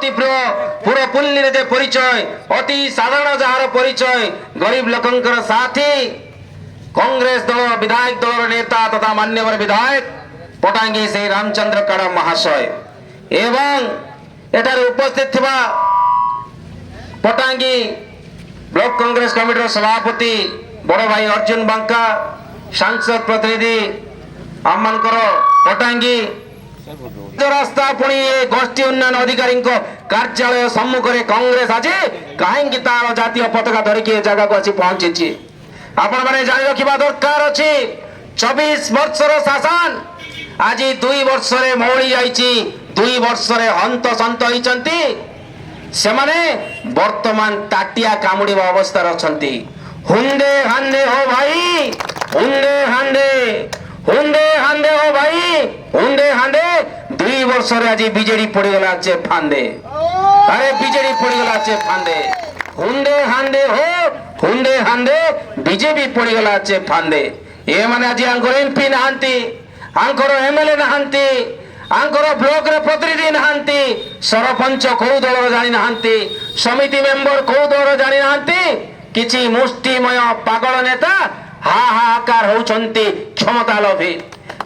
ଅତି ପ୍ରିୟ ପୁରପଲ୍ଲୀରେ ଯେ ପରିଚୟ ଅତି ସାଧାରଣ ଯାହାର ପରିଚୟ ଗରିବ ଲୋକଙ୍କର ସାଥୀ कांग्रेस दल विधायक दल नेता तथा मान्यवर विधायक पटांगी से रामचंद्र कड़ा महाशय एवं एटार उपस्थित थिबा पटांगी ब्लॉक कांग्रेस कमिटी सभापति बड़ भाई अर्जुन बांका सांसद प्रतिनिधि आमकर पटांगी रास्ता पुणी गोष्ठी उन्नयन अधिकारी कार्यालय सम्मुख में कांग्रेस आज कहीं तार जातीय पताका धरिकी जगह को आसी पहुंची आपण माने जान रखिबा दरकार अछि 24 वर्षर शासन आज 2 वर्ष रे मौली जाईची 2 वर्ष रे हंत संत होइचंती से माने वर्तमान ताटिया कामुडीबा अवस्था रछंती हुंदे हांदे हो भाई हुंदे हांदे हुंदे हांदे हो भाई हुंदे हांदे 2 वर्ष रे आज बीजेडी पड़ी गला जे फांदे अरे बीजेडी पड़ी गला जे फांदे हुंदे हांदे हो हुंदे हांदे बीजेपी पड़ी गला चे फांदे ये माने आज आंकर एमपी नहांती आंकर एमएलए नहांती आंकर ब्लॉक रे प्रतिनिधि नहांती सरपंच को दल जानि नहांती समिति मेंबर को दल जानि नहांती किछि मुष्टिमय पागल नेता हाहाकार होउचंती क्षमता लोभी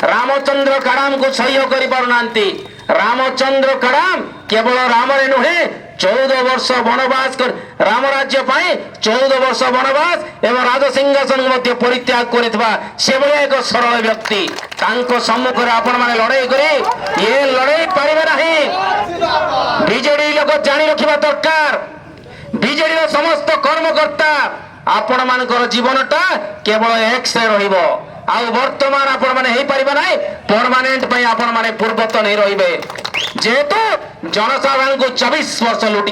रामचंद्र कड़ाम को सह्य करि पारुनांती रामचंद्र कड़ाम केवल राम रे नुहे 14 वर्ष वनवास कर राम राज्य पाए 14 वर्ष वनवास एवं राज सिंहासन मध्य परित्याग करितबा से भले एक सरल व्यक्ति तांको सम्मुख रे आपण माने लड़ाई करी ये लड़ाई पारिबे नाही बीजेडी लोक जानि रखिबा दरकार बीजेडी रो समस्त कर्मकर्ता आपण मानकर जीवनटा केवल एक से रहिबो आ वर्तमान आपण माने हेई परिबा नाही परमानेंट पई आपण माने पूर्वतन ही रहिबे जेहेतु जनसाधारण को 24 वर्ष लुटी